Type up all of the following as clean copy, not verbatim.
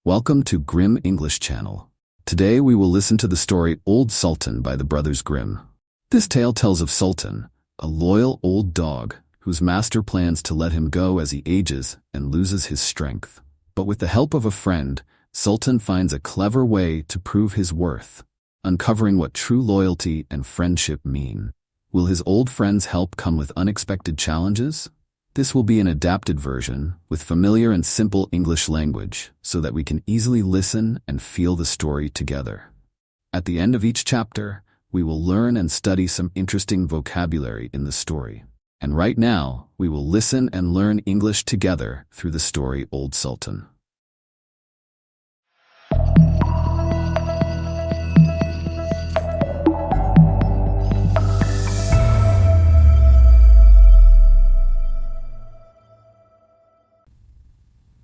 Welcome to Grimm English Channel. Today we will listen to the story Old Sultan by the brothers Grimm. This tale tells of Sultan, a loyal old dog whose master plans to let him go as he ages and loses his strength. But with the help of a friend, Sultan finds a clever way to prove his worth, uncovering what true loyalty and friendship mean. Will his old friend's help come with unexpected challenges? This will be an adapted version with familiar and simple English language so that we can easily listen and feel the story together. At the end of each chapter, we will learn and study some interesting vocabulary in the story. And right now, we will listen and learn English together through the story Old Sultan.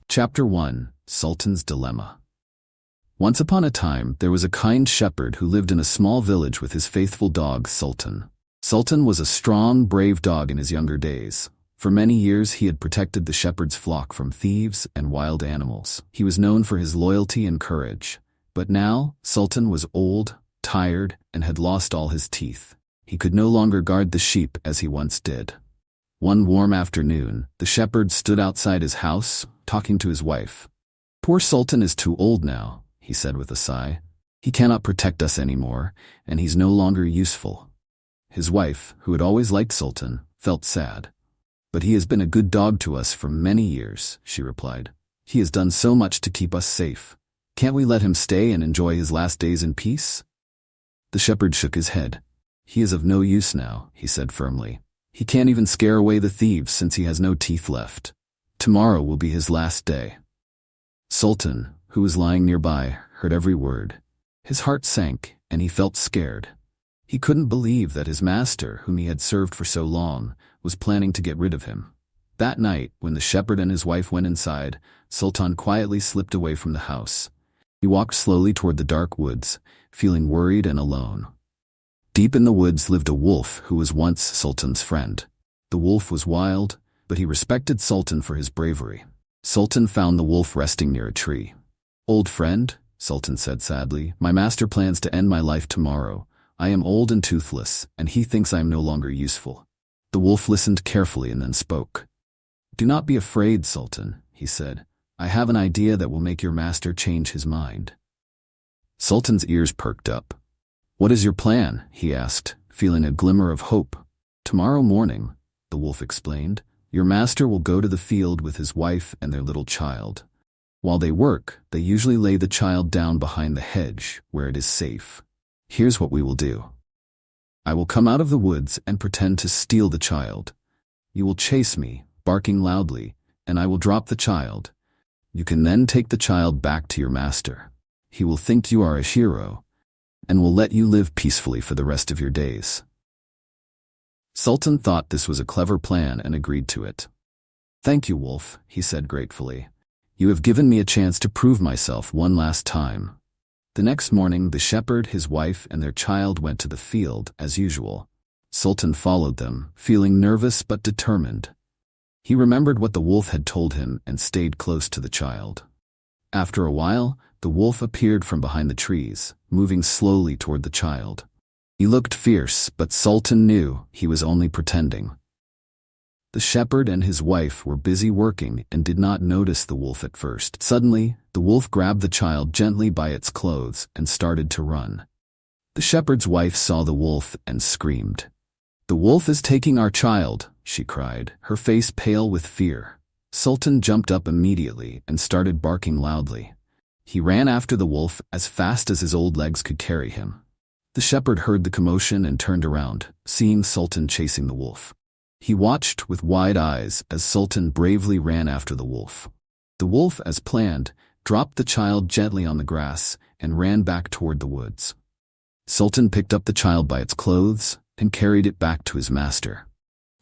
Chapter 1: Sultan's Dilemma. Once upon a time, there was a kind shepherd who lived in a small village with his faithful dog, Sultan. Sultan was a strong, brave dog in his younger days. For many years, he had protected the shepherd's flock from thieves and wild animals. He was known for his loyalty and courage. But now, Sultan was old, tired, and had lost all his teeth. He could no longer guard the sheep as he once did. One warm afternoon, the shepherd stood outside his house, talking to his wife. "Poor Sultan is too old now," he said with a sigh. "He cannot protect us anymore, and he's no longer useful." His wife, who had always liked Sultan, felt sad. "But he has been a good dog to us for many years," she replied. "He has done so much to keep us safe. Can't we let him stay and enjoy his last days in peace?" The shepherd shook his head. "He is of no use now," he said firmly. "He can't even scare away the thieves since he has no teeth left. Tomorrow will be his last day." Sultan, who was lying nearby, heard every word. His heart sank, and he felt scared. He couldn't believe that his master, whom he had served for so long, was planning to get rid of him. That night, when the shepherd and his wife went inside, Sultan quietly slipped away from the house. He walked slowly toward the dark woods, feeling worried and alone. Deep in the woods lived a wolf who was once Sultan's friend. The wolf was wild, but he respected Sultan for his bravery. Sultan found the wolf resting near a tree. "Old friend," Sultan said sadly, "my master plans to end my life tomorrow. I am old and toothless, and he thinks I am no longer useful." The wolf listened carefully and then spoke. "Do not be afraid, Sultan," he said. "I have an idea that will make your master change his mind." Sultan's ears perked up. "What is your plan?" he asked, feeling a glimmer of hope. "Tomorrow morning," the wolf explained, "your master will go to the field with his wife and their little child. While they work, they usually lay the child down behind the hedge, where it is safe. Here's what we will do. I will come out of the woods and pretend to steal the child. You will chase me, barking loudly, and I will drop the child. You can then take the child back to your master. He will think you are a hero, and will let you live peacefully for the rest of your days." Sultan thought this was a clever plan and agreed to it. "Thank you, Wolf," he said gratefully. "You have given me a chance to prove myself one last time." The next morning, the shepherd, his wife, and their child went to the field, as usual. Sultan followed them, feeling nervous but determined. He remembered what the wolf had told him and stayed close to the child. After a while, the wolf appeared from behind the trees, moving slowly toward the child. He looked fierce, but Sultan knew he was only pretending. The shepherd and his wife were busy working and did not notice the wolf at first. Suddenly, the wolf grabbed the child gently by its clothes and started to run. The shepherd's wife saw the wolf and screamed. "The wolf is taking our child," she cried, her face pale with fear. Sultan jumped up immediately and started barking loudly. He ran after the wolf as fast as his old legs could carry him. The shepherd heard the commotion and turned around, seeing Sultan chasing the wolf. He watched with wide eyes as Sultan bravely ran after the wolf. The wolf, as planned, dropped the child gently on the grass and ran back toward the woods. Sultan picked up the child by its clothes and carried it back to his master.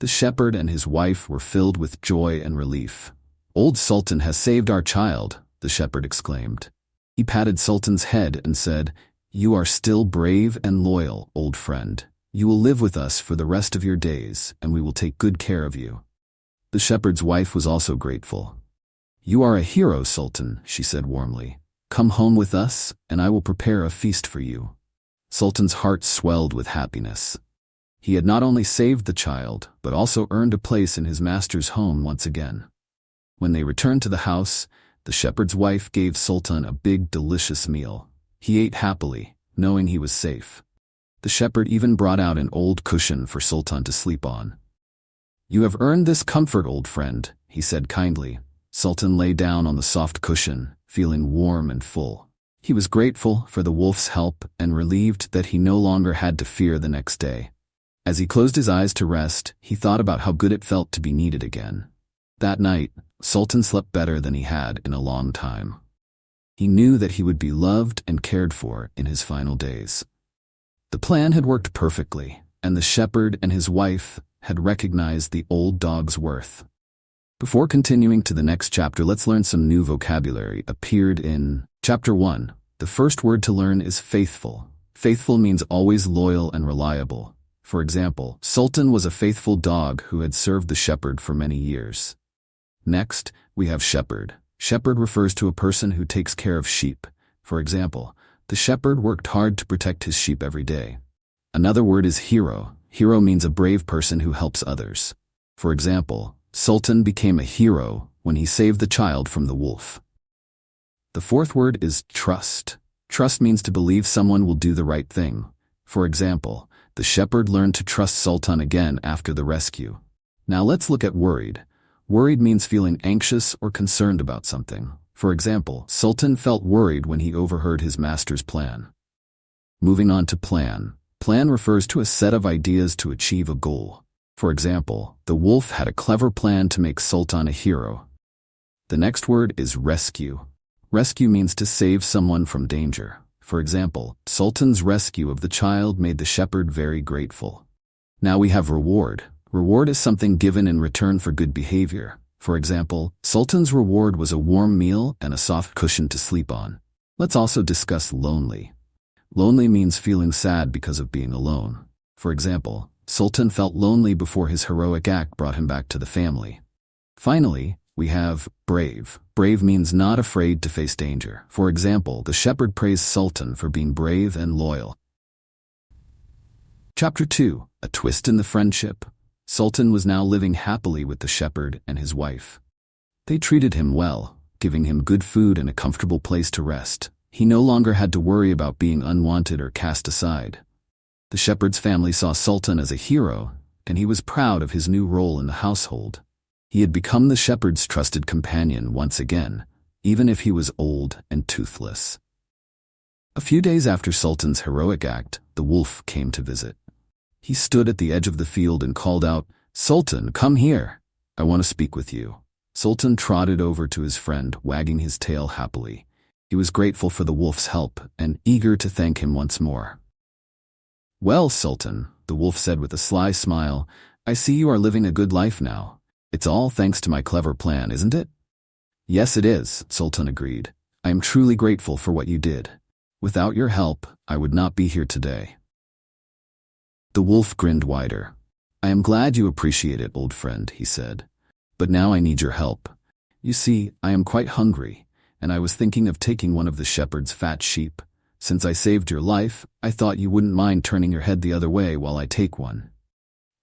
The shepherd and his wife were filled with joy and relief. "Old Sultan has saved our child," the shepherd exclaimed. He patted Sultan's head and said, "You are still brave and loyal, old friend. You will live with us for the rest of your days, and we will take good care of you." The shepherd's wife was also grateful. "You are a hero, Sultan," she said warmly. Come home with us, and I will prepare a feast for you." Sultan's heart swelled with happiness. He had not only saved the child, but also earned a place in his master's home once again. When they returned to the house, the shepherd's wife gave Sultan a big, delicious meal. He ate happily, knowing he was safe. The shepherd even brought out an old cushion for Sultan to sleep on. "You have earned this comfort, old friend," he said kindly. Sultan lay down on the soft cushion, feeling warm and full. He was grateful for the wolf's help and relieved that he no longer had to fear the next day. As he closed his eyes to rest, he thought about how good it felt to be needed again. That night, Sultan slept better than he had in a long time. He knew that he would be loved and cared for in his final days. The plan had worked perfectly, and the shepherd and his wife had recognized the old dog's worth. Before continuing to the next chapter, let's learn some new vocabulary appeared in Chapter 1. The first word to learn is faithful. Faithful means always loyal and reliable. For example, Sultan was a faithful dog who had served the shepherd for many years. Next, we have shepherd. Shepherd refers to a person who takes care of sheep. For example, the shepherd worked hard to protect his sheep every day. Another word is hero. Hero means a brave person who helps others. For example, Sultan became a hero when he saved the child from the wolf. The fourth word is trust. Trust means to believe someone will do the right thing. For example, the shepherd learned to trust Sultan again after the rescue. Now let's look at worried. Worried means feeling anxious or concerned about something. For example, Sultan felt worried when he overheard his master's plan. Moving on to plan. Plan refers to a set of ideas to achieve a goal. For example, the wolf had a clever plan to make Sultan a hero. The next word is rescue. Rescue means to save someone from danger. For example, Sultan's rescue of the child made the shepherd very grateful. Now we have reward. Reward is something given in return for good behavior. For example, Sultan's reward was a warm meal and a soft cushion to sleep on. Let's also discuss lonely. Lonely means feeling sad because of being alone. For example, Sultan felt lonely before his heroic act brought him back to the family. Finally, we have brave. Brave means not afraid to face danger. For example, the shepherd praised Sultan for being brave and loyal. Chapter 2. A twist in the friendship. Sultan was now living happily with the shepherd and his wife. They treated him well, giving him good food and a comfortable place to rest. He no longer had to worry about being unwanted or cast aside. The shepherd's family saw Sultan as a hero, and he was proud of his new role in the household. He had become the shepherd's trusted companion once again, even if he was old and toothless. A few days after Sultan's heroic act, the wolf came to visit. He stood at the edge of the field and called out, "Sultan, come here. I want to speak with you." Sultan trotted over to his friend, wagging his tail happily. He was grateful for the wolf's help and eager to thank him once more. "Well, Sultan," the wolf said with a sly smile, "I see you are living a good life now. It's all thanks to my clever plan, isn't it?" "Yes, it is," Sultan agreed. "I am truly grateful for what you did. Without your help, I would not be here today." The wolf grinned wider. "I am glad you appreciate it, old friend," he said. "But now I need your help. You see, I am quite hungry, and I was thinking of taking one of the shepherd's fat sheep. Since I saved your life, I thought you wouldn't mind turning your head the other way while I take one."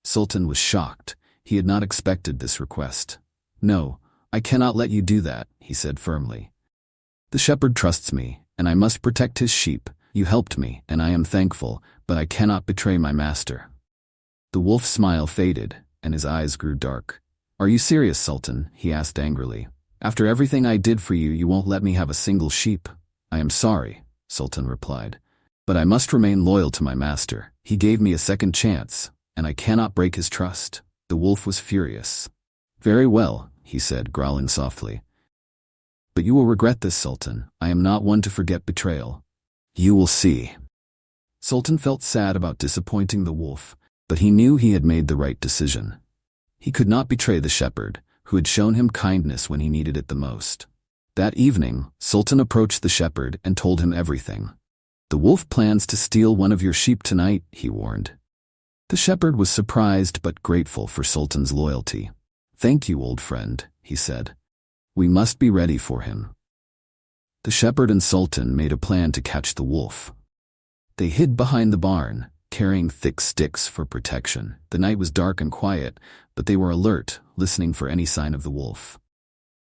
Sultan was shocked. He had not expected this request. "No, I cannot let you do that," he said firmly. "The shepherd trusts me, and I must protect his sheep. You helped me, and I am thankful, but I cannot betray my master." The wolf's smile faded, and his eyes grew dark. "Are you serious, Sultan?" he asked angrily. "After everything I did for you, you won't let me have a single sheep." "I am sorry," Sultan replied, "but I must remain loyal to my master. He gave me a second chance, and I cannot break his trust." The wolf was furious. "Very well," he said, growling softly. "But you will regret this, Sultan. I am not one to forget betrayal." "You will see." Sultan felt sad about disappointing the wolf, but he knew he had made the right decision. He could not betray the shepherd, who had shown him kindness when he needed it the most. That evening, Sultan approached the shepherd and told him everything. "The wolf plans to steal one of your sheep tonight," he warned. The shepherd was surprised but grateful for Sultan's loyalty. "Thank you, old friend," he said. "We must be ready for him." The shepherd and Sultan made a plan to catch the wolf. They hid behind the barn, carrying thick sticks for protection. The night was dark and quiet, but they were alert, listening for any sign of the wolf.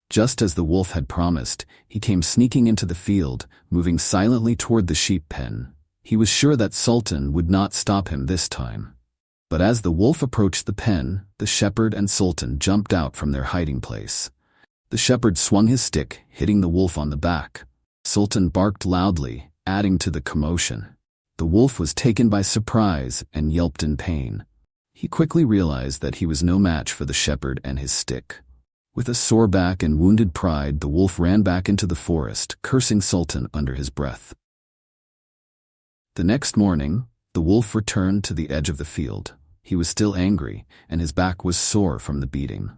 Just as the wolf had promised, he came sneaking into the field, moving silently toward the sheep pen. He was sure that Sultan would not stop him this time. But as the wolf approached the pen, the shepherd and Sultan jumped out from their hiding place. The shepherd swung his stick, hitting the wolf on the back. Sultan barked loudly, adding to the commotion. The wolf was taken by surprise and yelped in pain. He quickly realized that he was no match for the shepherd and his stick. With a sore back and wounded pride, the wolf ran back into the forest, cursing Sultan under his breath. The next morning, the wolf returned to the edge of the field. He was still angry, and his back was sore from the beating.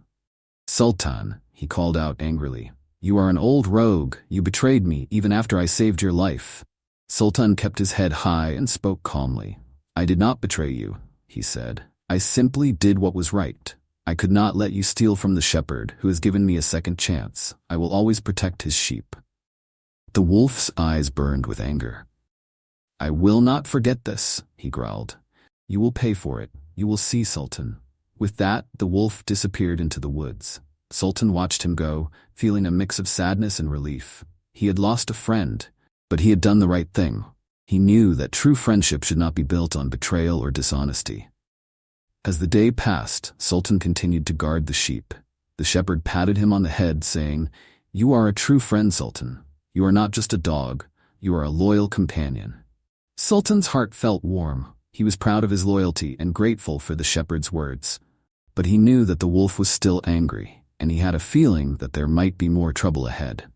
"Sultan," he called out angrily, "you are an old rogue. You betrayed me even after I saved your life." Sultan kept his head high and spoke calmly. "I did not betray you," he said. "I simply did what was right. I could not let you steal from the shepherd, who has given me a second chance. I will always protect his sheep." The wolf's eyes burned with anger. "I will not forget this," he growled. "You will pay for it. You will see, Sultan." With that, the wolf disappeared into the woods. Sultan watched him go, feeling a mix of sadness and relief. He had lost a friend, but he had done the right thing. He knew that true friendship should not be built on betrayal or dishonesty. As the day passed, Sultan continued to guard the sheep. The shepherd patted him on the head, saying, "You are a true friend, Sultan. You are not just a dog. You are a loyal companion." Sultan's heart felt warm. He was proud of his loyalty and grateful for the shepherd's words. But he knew that the wolf was still angry, and he had a feeling that there might be more trouble ahead.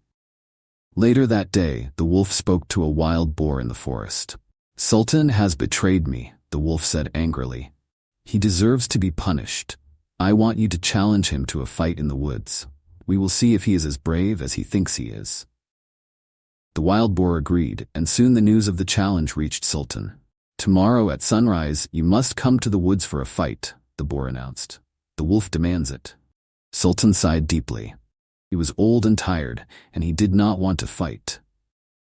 Later that day, the wolf spoke to a wild boar in the forest. "Sultan has betrayed me," the wolf said angrily. "He deserves to be punished. I want you to challenge him to a fight in the woods. We will see if he is as brave as he thinks he is." The wild boar agreed, and soon the news of the challenge reached Sultan. "Tomorrow at sunrise, you must come to the woods for a fight," the boar announced. "The wolf demands it." Sultan sighed deeply. He was old and tired, and he did not want to fight.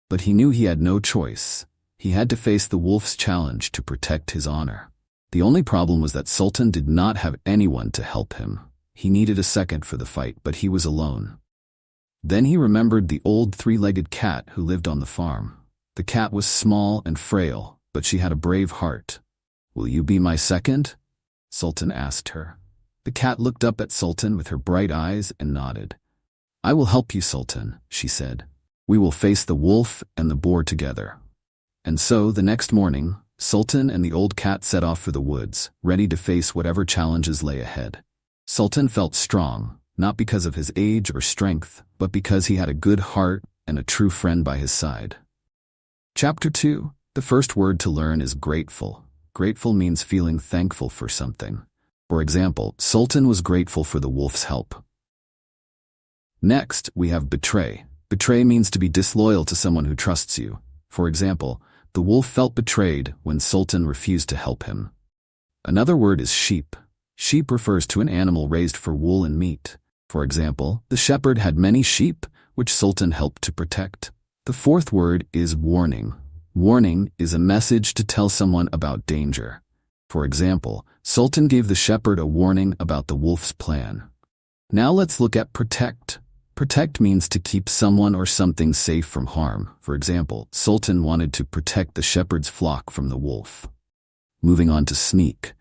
But he knew he had no choice. He had to face the wolf's challenge to protect his honor. The only problem was that Sultan did not have anyone to help him. He needed a second for the fight, but he was alone. Then he remembered the old three-legged cat who lived on the farm. The cat was small and frail, but she had a brave heart. "Will you be my second?" Sultan asked her. The cat looked up at Sultan with her bright eyes and nodded. "I will help you, Sultan," she said. "We will face the wolf and the boar together." And so, the next morning, Sultan and the old cat set off for the woods, ready to face whatever challenges lay ahead. Sultan felt strong, not because of his age or strength, but because he had a good heart and a true friend by his side. Chapter 2. The first word to learn is grateful. Grateful means feeling thankful for something. For example, Sultan was grateful for the wolf's help. Next, we have betray. Betray means to be disloyal to someone who trusts you. For example, the wolf felt betrayed when Sultan refused to help him. Another word is sheep. Sheep refers to an animal raised for wool and meat. For example, the shepherd had many sheep, which Sultan helped to protect. The fourth word is warning. Warning is a message to tell someone about danger. For example, Sultan gave the shepherd a warning about the wolf's plan. Now let's look at protect. Protect means to keep someone or something safe from harm. For example, Sultan wanted to protect the shepherd's flock from the wolf. Moving on to sneak.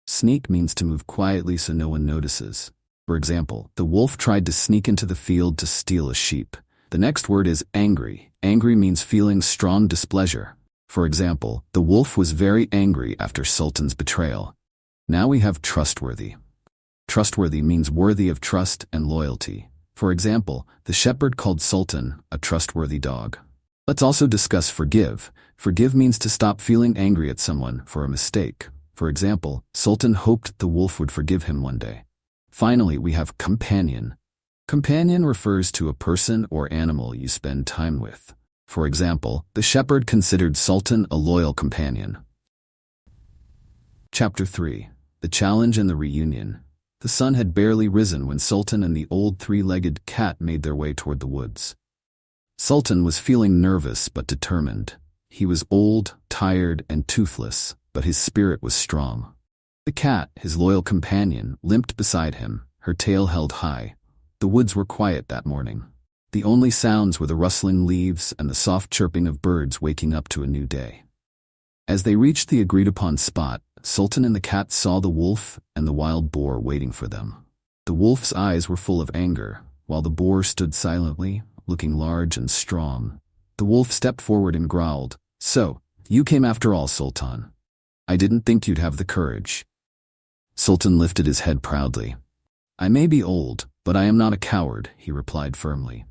Sneak means to move quietly so no one notices. For example, the wolf tried to sneak into the field to steal a sheep. The next word is angry. Angry means feeling strong displeasure. For example, the wolf was very angry after Sultan's betrayal. Now we have trustworthy. Trustworthy means worthy of trust and loyalty. For example, the shepherd called Sultan a trustworthy dog. Let's also discuss forgive. Forgive means to stop feeling angry at someone for a mistake. For example, Sultan hoped the wolf would forgive him one day. Finally, we have companion. Companion refers to a person or animal you spend time with. For example, the shepherd considered Sultan a loyal companion. Chapter 3. The challenge and the reunion. The sun had barely risen when Sultan and the old three-legged cat made their way toward the woods. Sultan was feeling nervous but determined. He was old, tired, and toothless, but his spirit was strong. The cat, his loyal companion, limped beside him, her tail held high. The woods were quiet that morning. The only sounds were the rustling leaves and the soft chirping of birds waking up to a new day. As they reached the agreed-upon spot, Sultan and the cat saw the wolf and the wild boar waiting for them. The wolf's eyes were full of anger, while the boar stood silently, looking large and strong. The wolf stepped forward and growled, "So, you came after all, Sultan. I didn't think you'd have the courage." Sultan lifted his head proudly. "I may be old, but I am not a coward," he replied firmly.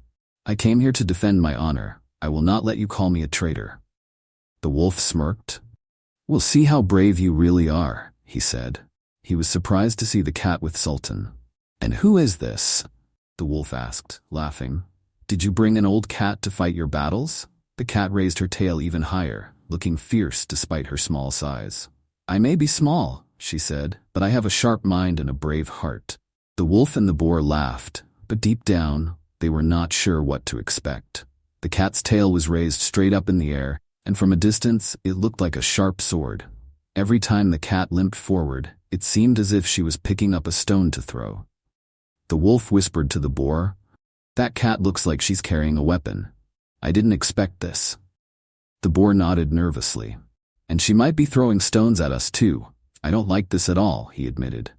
"I came here to defend my honor. I will not let you call me a traitor." The wolf smirked. "We'll see how brave you really are," he said. He was surprised to see the cat with Sultan. "And who is this?" the wolf asked, laughing. "Did you bring an old cat to fight your battles?" The cat raised her tail even higher, looking fierce despite her small size. "I may be small," she said, "but I have a sharp mind and a brave heart." The wolf and the boar laughed, but deep down, they were not sure what to expect. The cat's tail was raised straight up in the air, and from a distance, it looked like a sharp sword. Every time the cat limped forward, it seemed as if she was picking up a stone to throw. The wolf whispered to the boar, "That cat looks like she's carrying a weapon. I didn't expect this." The boar nodded nervously. "And she might be throwing stones at us too. I don't like this at all," he admitted.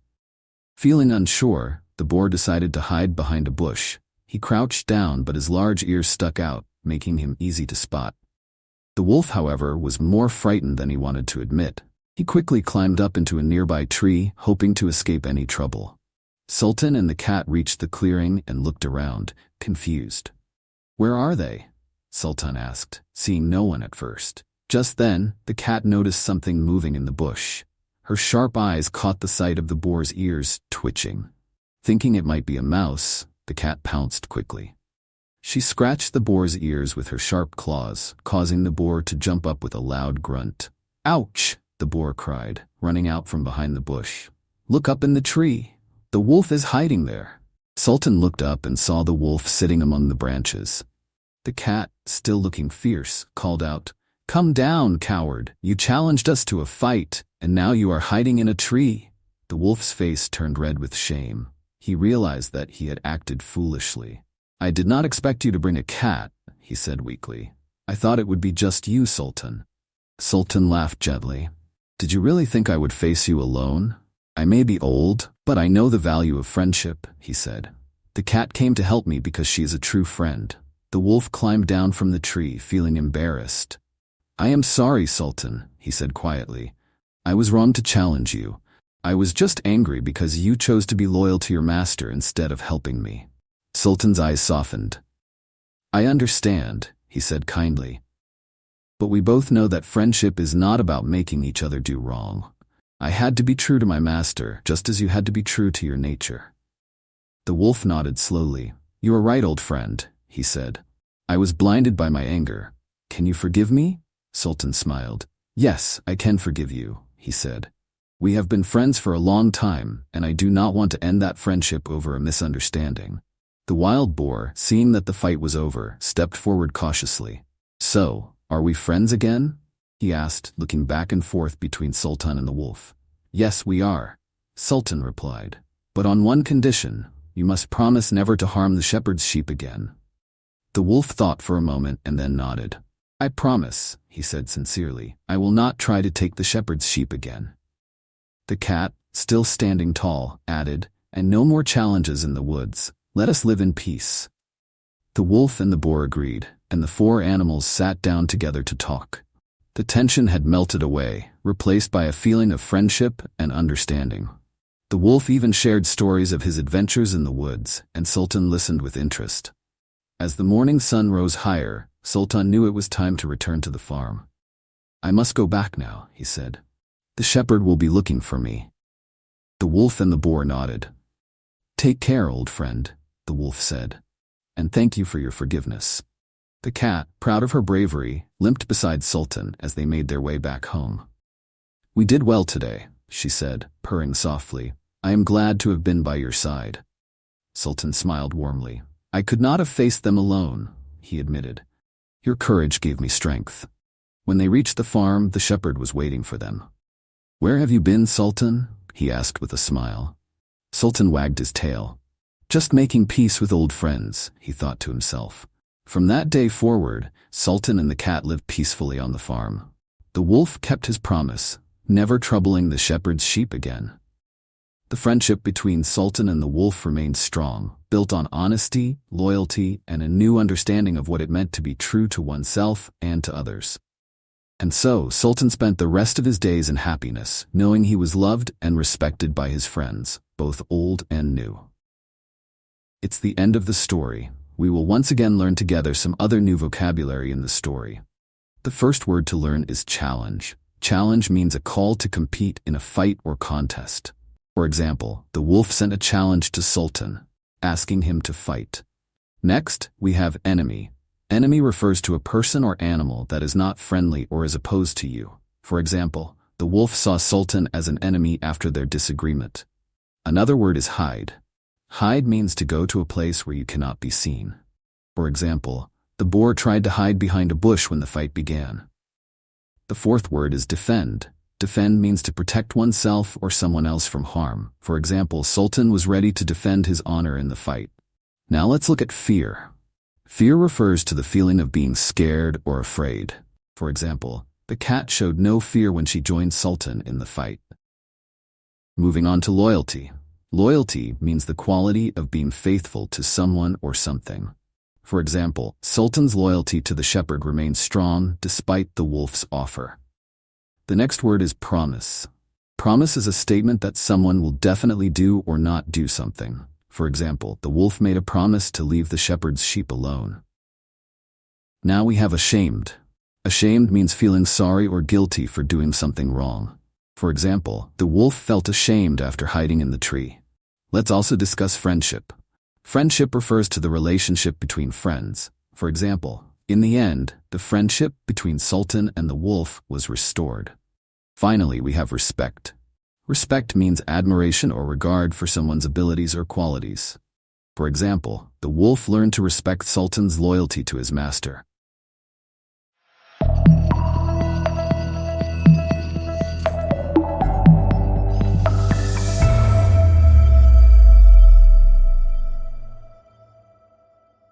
Feeling unsure, the boar decided to hide behind a bush. He crouched down, but his large ears stuck out, making him easy to spot. The wolf, however, was more frightened than he wanted to admit. He quickly climbed up into a nearby tree, hoping to escape any trouble. Sultan and the cat reached the clearing and looked around, confused. "Where are they?" Sultan asked, seeing no one at first. Just then, the cat noticed something moving in the bush. Her sharp eyes caught the sight of the boar's ears twitching. Thinking it might be a mouse, the cat pounced quickly. She scratched the boar's ears with her sharp claws, causing the boar to jump up with a loud grunt. "Ouch!" the boar cried, running out from behind the bush. "Look up in the tree. The wolf is hiding there." Sultan looked up and saw the wolf sitting among the branches. The cat, still looking fierce, called out, "Come down, coward! You challenged us to a fight, and now you are hiding in a tree." The wolf's face turned red with shame. He realized that he had acted foolishly. "I did not expect you to bring a cat," he said weakly. "I thought it would be just you, Sultan." Sultan laughed gently. "Did you really think I would face you alone? I may be old, but I know the value of friendship," he said. "The cat came to help me because she is a true friend." The wolf climbed down from the tree, feeling embarrassed. "I am sorry, Sultan," he said quietly. "I was wrong to challenge you. I was just angry because you chose to be loyal to your master instead of helping me." Sultan's eyes softened. "I understand," he said kindly. "But we both know that friendship is not about making each other do wrong. I had to be true to my master, just as you had to be true to your nature." The wolf nodded slowly. "You are right, old friend," he said. "I was blinded by my anger. Can you forgive me?" Sultan smiled. "Yes, I can forgive you," he said. "We have been friends for a long time, and I do not want to end that friendship over a misunderstanding." The wild boar, seeing that the fight was over, stepped forward cautiously. "So, are we friends again?" he asked, looking back and forth between Sultan and the wolf. "Yes, we are," Sultan replied. "But on one condition, you must promise never to harm the shepherd's sheep again." The wolf thought for a moment and then nodded. "I promise," he said sincerely. "I will not try to take the shepherd's sheep again." The cat, still standing tall, added, "And no more challenges in the woods. Let us live in peace." The wolf and the boar agreed, and the four animals sat down together to talk. The tension had melted away, replaced by a feeling of friendship and understanding. The wolf even shared stories of his adventures in the woods, and Sultan listened with interest. As the morning sun rose higher, Sultan knew it was time to return to the farm. "I must go back now," he said. "The shepherd will be looking for me." The wolf and the boar nodded. "Take care, old friend," the wolf said. "And thank you for your forgiveness." The cat, proud of her bravery, limped beside Sultan as they made their way back home. "We did well today," she said, purring softly. "I am glad to have been by your side." Sultan smiled warmly. "I could not have faced them alone," he admitted. "Your courage gave me strength." When they reached the farm, the shepherd was waiting for them. "Where have you been, Sultan?" he asked with a smile. Sultan wagged his tail. "Just making peace with old friends," he thought to himself. From that day forward, Sultan and the cat lived peacefully on the farm. The wolf kept his promise, never troubling the shepherd's sheep again. The friendship between Sultan and the wolf remained strong, built on honesty, loyalty, and a new understanding of what it meant to be true to oneself and to others. And so, Sultan spent the rest of his days in happiness, knowing he was loved and respected by his friends, both old and new. It's the end of the story. We will once again learn together some other new vocabulary in the story. The first word to learn is challenge. Challenge means a call to compete in a fight or contest. For example, the wolf sent a challenge to Sultan, asking him to fight. Next, we have enemy. Enemy refers to a person or animal that is not friendly or is opposed to you. For example, the wolf saw Sultan as an enemy after their disagreement. Another word is hide. Hide means to go to a place where you cannot be seen. For example, the boar tried to hide behind a bush when the fight began. The fourth word is defend. Defend means to protect oneself or someone else from harm. For example, Sultan was ready to defend his honor in the fight. Now let's look at fear. Fear refers to the feeling of being scared or afraid. For example, the cat showed no fear when she joined Sultan in the fight. Moving on to loyalty. Loyalty means the quality of being faithful to someone or something. For example, Sultan's loyalty to the shepherd remained strong despite the wolf's offer. The next word is promise. Promise is a statement that someone will definitely do or not do something. For example, the wolf made a promise to leave the shepherd's sheep alone. Now we have ashamed. Ashamed means feeling sorry or guilty for doing something wrong. For example, the wolf felt ashamed after hiding in the tree. Let's also discuss friendship. Friendship refers to the relationship between friends. For example, in the end, the friendship between Sultan and the wolf was restored. Finally, we have respect. Respect means admiration or regard for someone's abilities or qualities. For example, the wolf learned to respect Sultan's loyalty to his master.